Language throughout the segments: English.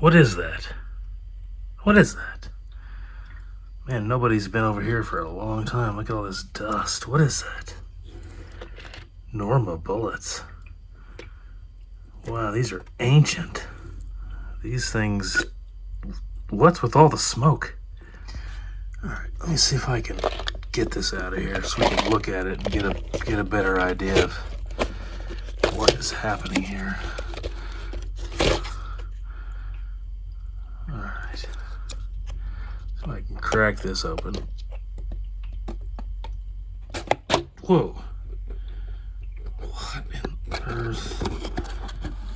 What is that? What is that? Man, nobody's been over here for a long time. Look at all this dust. What is that? Norma bullets. Wow, these are ancient. These things... What's with all the smoke? Alright, let me see if I can get this out of here so we can look at it and get a better idea of what is happening here. Alright. So I can crack this open. Whoa. What in earth?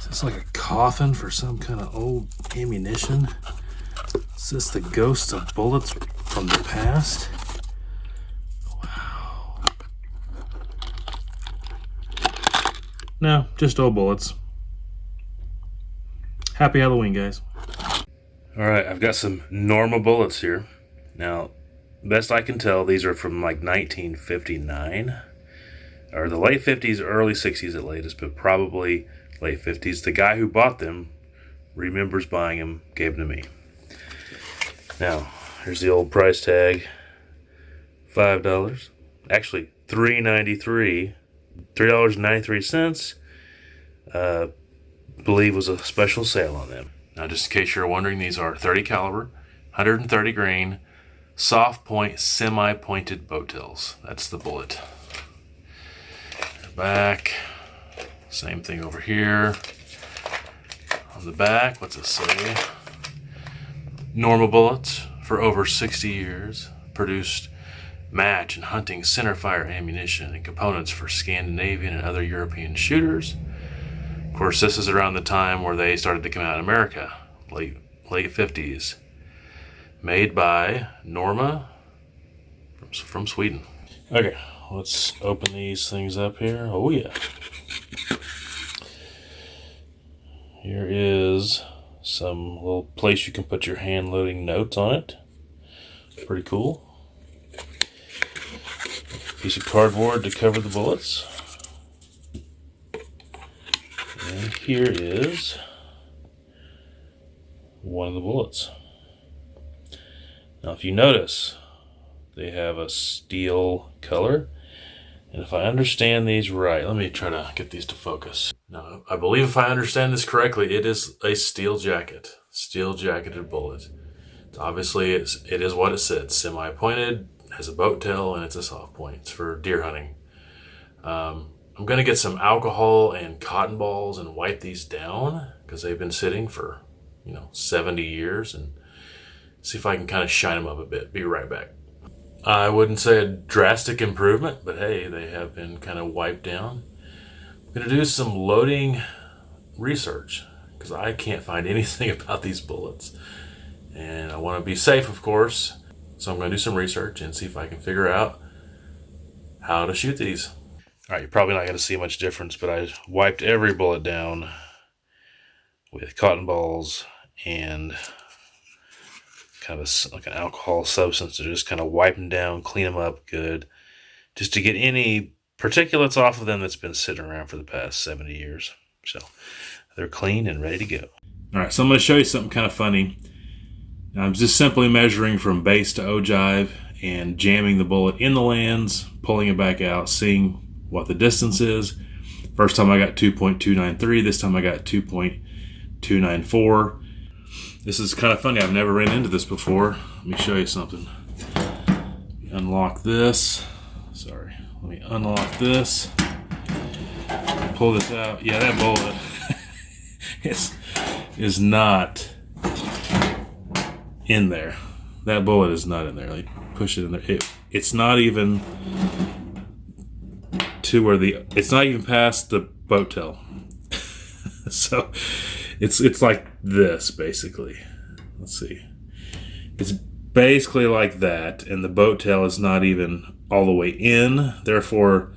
Is this like a coffin for some kind of old ammunition? Is this the ghost of bullets from the past? Wow. No, just old bullets. Happy Halloween, guys. Alright, I've got some Norma bullets here. Now, best I can tell, these are from like 1959. Or the late 50s, early 60s at latest, but probably late 50s. The guy who bought them remembers buying them, gave them to me. Now, here's the old price tag. $5. Actually, $3.93. $3.93. Believe was a special sale on them. Now, just in case you're wondering, these are 30 caliber, 130 grain, soft point, semi-pointed boat tills. That's the bullet. Back. Same thing over here. On the back, what's it say? Norma bullets for over 60 years. Produced match and hunting centerfire ammunition and components for Scandinavian and other European shooters. Of course, this is around the time where they started to come out in America, late 50s. Made by Norma from Sweden. Okay, let's open these things up here. Oh yeah. Here is some little place you can put your hand loading notes on it. Pretty cool. Piece of cardboard to cover the bullets. And here is one of the bullets. Now if you notice, they have a steel color. And if I understand these right, let me try to get these to focus. Now, I believe if I understand this correctly, it is a steel jacket. Steel jacketed bullet. Obviously, it is what it said. Semi-pointed, has a boat tail, and it's a soft point. It's for deer hunting. I'm going to get some alcohol and cotton balls and wipe these down because they've been sitting for, 70 years, and see if I can kind of shine them up a bit. Be right back. I wouldn't say a drastic improvement, but hey, they have been kind of wiped down. I'm going to do some loading research because I can't find anything about these bullets. And I want to be safe, of course. So I'm going to do some research and see if I can figure out how to shoot these. All right, you're probably not going to see much difference, but I wiped every bullet down with cotton balls and kind of like an alcohol substance to just kind of wipe them down, clean them up good, just to get any particulates off of them that's been sitting around for the past 70 years. So they're clean and ready to go. All right, so I'm going to show you something kind of funny. I'm just simply measuring from base to ogive and jamming the bullet in the lands, pulling it back out, seeing what the distance is. First time I got 2.293, this time I got 2.294. This is kind of funny, I've never ran into this before. Let me show you something. Unlock this. Sorry, let me unlock this. Pull this out. Yeah, that bullet is not in there. That bullet is not in there. Like, push it in there. It's not even to where it's not even past the boat tail. So it's like this basically. Let's see. It's basically like that, and the boat tail is not even all the way in. Therefore,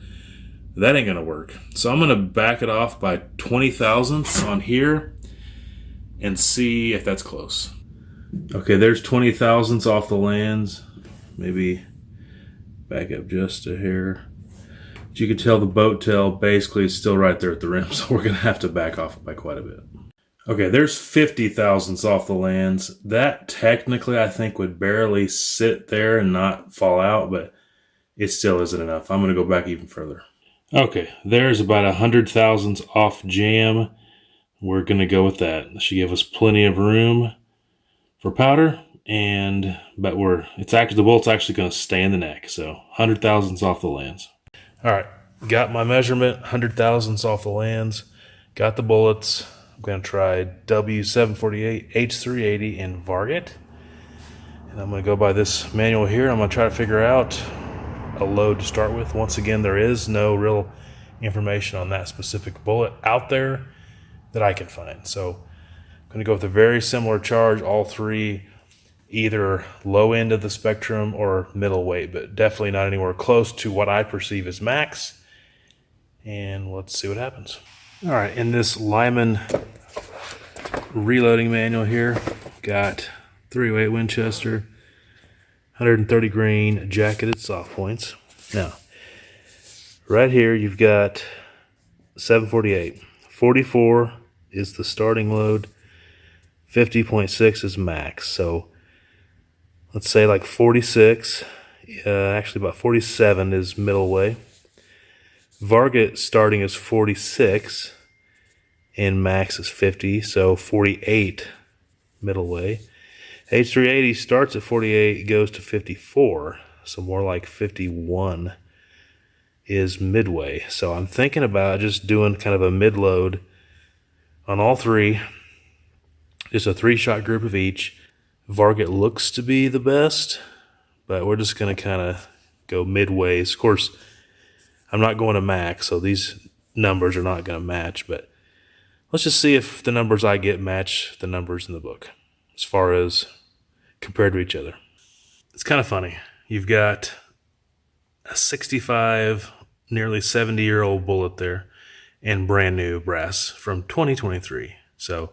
that ain't gonna work. So I'm gonna back it off by 20 thousandths on here and see if that's close. Okay, there's 20 thousandths off the lands. Maybe back up just a hair. But you can tell the boat tail basically is still right there at the rim, so we're gonna have to back off by quite a bit. Okay, there's 50 thousandths off the lands. That technically I think would barely sit there and not fall out, but it still isn't enough. I'm going to go back even further. Okay, there's about 100 thousandths off jam. We're going to go with that. That should give us plenty of room for powder, but the bullet's actually going to stay in the neck. So 100 thousandths off the lands. All right, got my measurement, 100 thousandths off the lands. Got the bullets. I'm going to try W748, H380 in Varget. And I'm going to go by this manual here. I'm going to try to figure out a load to start with. Once again, there is no real information on that specific bullet out there that I can find. So I'm going to go with a very similar charge, all three, either low end of the spectrum or middle weight, but definitely not anywhere close to what I perceive as max. And let's see what happens. All right, in this Lyman reloading manual here, got 308 Winchester, 130 grain jacketed soft points. Now, right here you've got 748. 44 is the starting load, 50.6 is max. So let's say like 46, actually about 47 is middle way. Varget starting is 46 and max is 50, so 48 middle way. H380 starts at 48, goes to 54, so more like 51 is midway. So I'm thinking about just doing kind of a mid-load on all three, just a 3-shot group of each. Varget looks to be the best, but we're just going to kind of go midways. Of course, I'm not going to max, so these numbers are not going to match, but let's just see if the numbers I get match the numbers in the book as far as compared to each other. It's kind of funny. You've got a 65, nearly 70-year-old bullet there and brand new brass from 2023. So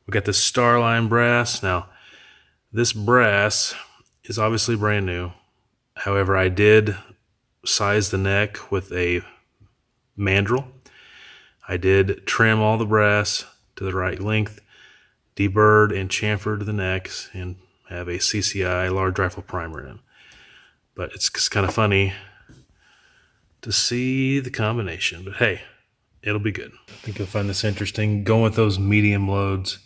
we got this Starline brass. Now, this brass is obviously brand new. However, I did size the neck with a mandrel. I did trim all the brass to the right length, deburred and chamfered the necks, and have a CCI large rifle primer in. But it's just kind of funny to see the combination. But hey, it'll be good. I think you'll find this interesting. Going with those medium loads,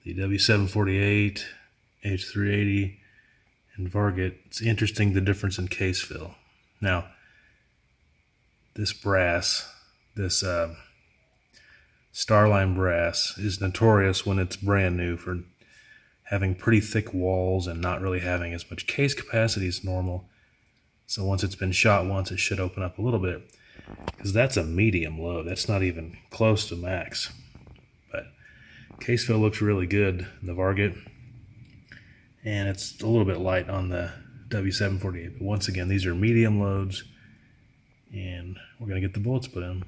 the W748, H380, and Varget. It's interesting the difference in case fill. Now, this brass, this Starline brass, is notorious when it's brand new for having pretty thick walls and not really having as much case capacity as normal. So once it's been shot once, it should open up a little bit, because that's a medium load. That's not even close to max. But case fill looks really good in the Varget, and it's a little bit light on the W748. But once again, these are medium loads, and we're going to get the bullets put in.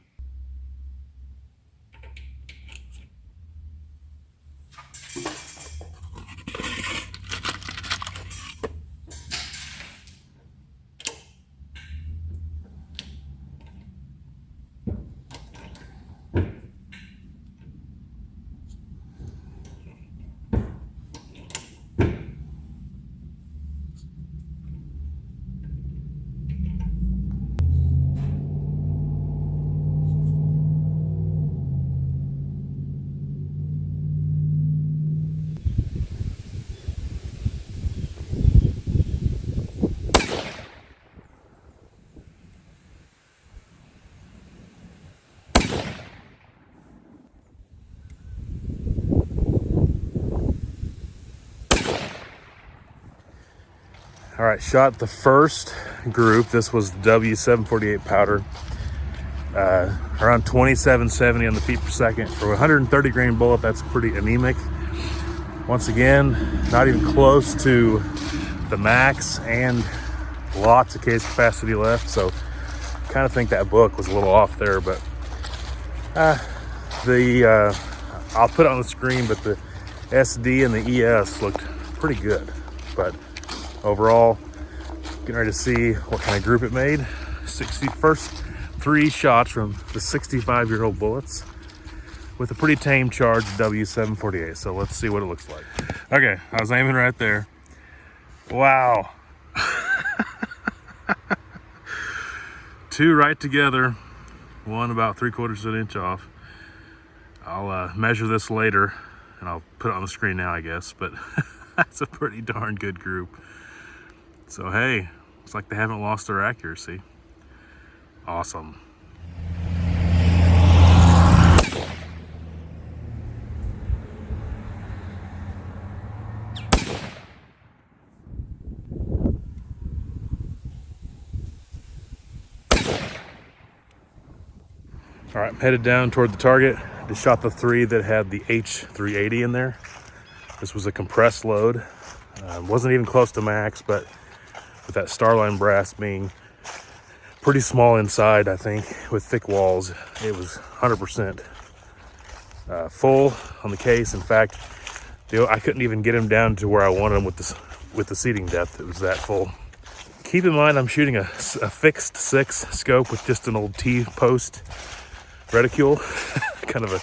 All right, shot the first group. This was the W748 powder. Around 2770 on the feet per second. For a 130 grain bullet, that's pretty anemic. Once again, not even close to the max, and lots of case capacity left. So kind of think that book was a little off there, but I'll put it on the screen, but the SD and the ES looked pretty good. But overall, getting ready to see what kind of group it made. First 3 shots from the 65-year-old bullets. with a pretty tame charged W748. So let's see what it looks like. Okay, I was aiming right there. Wow. Two right together, one about 3/4 of an inch off. I'll measure this later and I'll put it on the screen now, I guess, but that's a pretty darn good group. So hey, looks like they haven't lost their accuracy. Awesome. All right, I'm headed down toward the target. Just shot the 3 that had the H380 in there. This was a compressed load. Wasn't even close to max, but with that Starline brass being pretty small inside, I think, with thick walls, it was 100% full on the case. In fact, I couldn't even get him down to where I wanted him with the seating depth. It was that full. Keep in mind, I'm shooting a fixed 6 scope with just an old T-post reticule, kind of a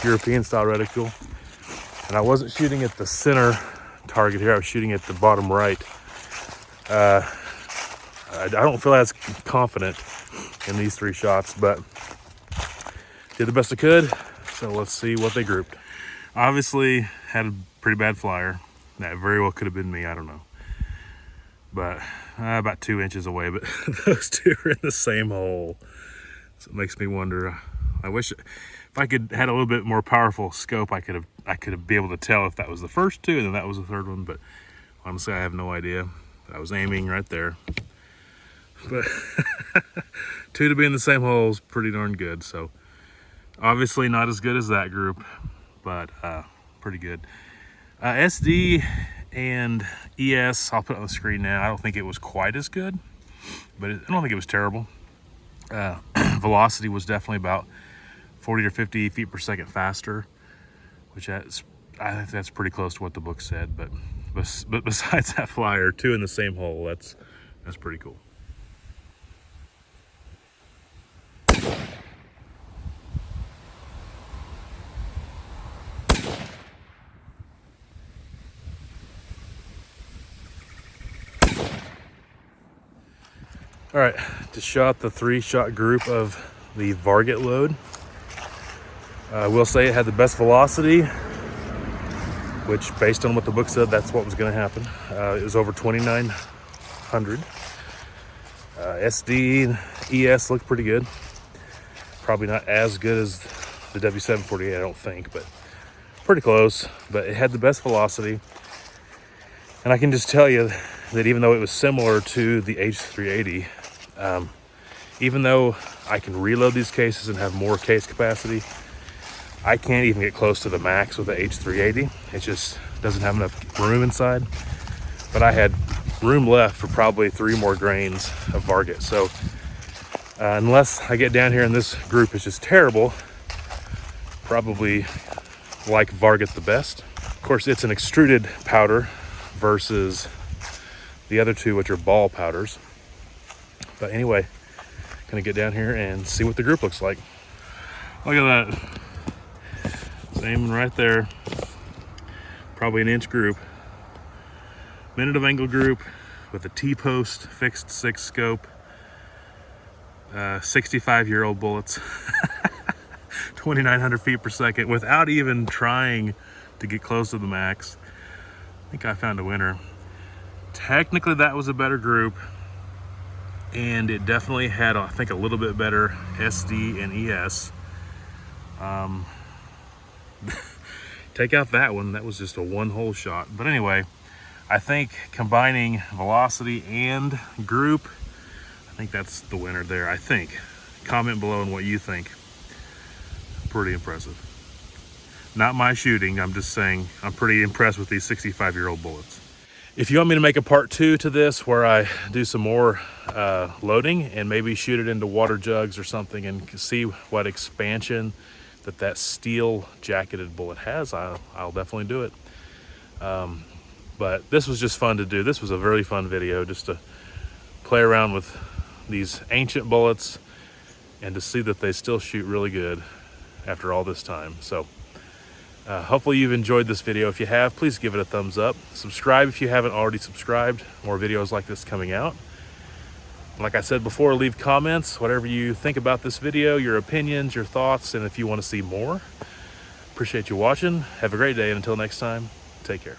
European style reticule. And I wasn't shooting at the center target here, I was shooting at the bottom right. I don't feel as confident in these 3 shots, but did the best I could. So let's see what they grouped. Obviously had a pretty bad flyer. That very well could have been me, I don't know. But about 2 inches away, but those 2 are in the same hole. So it makes me wonder, I wish if I could had a little bit more powerful scope, I could have be able to tell if that was the first 2 and then that was the 3rd one, but honestly I have no idea. I was aiming right there. But 2 to be in the same hole is pretty darn good. So obviously not as good as that group, but pretty good. SD and ES, I'll put it on the screen now. I don't think it was quite as good, but I don't think it was terrible. Velocity was definitely about 40 or 50 feet per second faster, which I think that's pretty close to what the book said. But besides that flyer, 2 in the same hole, that's pretty cool. All right, just shot the 3-shot group of the Varget load. I will say it had the best velocity, which based on what the book said, that's what was gonna happen. It was over 2,900. SD and ES looked pretty good. Probably not as good as the W748, I don't think, but pretty close. But it had the best velocity. And I can just tell you that even though it was similar to the H380, even though I can reload these cases and have more case capacity, I can't even get close to the max with the H380. It just doesn't have enough room inside. But I had room left for probably 3 more grains of Varget. So unless I get down here and this group is just terrible, probably like Varget the best. Of course, it's an extruded powder versus the other 2, which are ball powders. But anyway, gonna get down here and see what the group looks like. Look at that. Same right there. Probably an inch group. Minute of angle group with a T-post fixed 6 scope. 65-year-old bullets. 2,900 feet per second without even trying to get close to the max. I think I found a winner. Technically that was a better group, and it definitely had, I think, a little bit better SD and ES. Take out that one, that was just a 1-hole shot. But anyway, I think combining velocity and group, I think that's the winner there, I think. Comment below on what you think. Pretty impressive. Not my shooting, I'm just saying I'm pretty impressed with these 65-year-old bullets. If you want me to make a part 2 to this where I do some more loading and maybe shoot it into water jugs or something and see what expansion that steel jacketed bullet has, I'll definitely do it. But this was just fun to do. This was a really fun video, just to play around with these ancient bullets and to see that they still shoot really good. after all this time. So hopefully you've enjoyed this video. If you have, please give it a thumbs up. Subscribe if you haven't already subscribed. More videos like this coming out. Like I said before, leave comments, whatever you think about this video, your opinions, your thoughts, and if you want to see more. Appreciate you watching. Have a great day, and until next time, take care.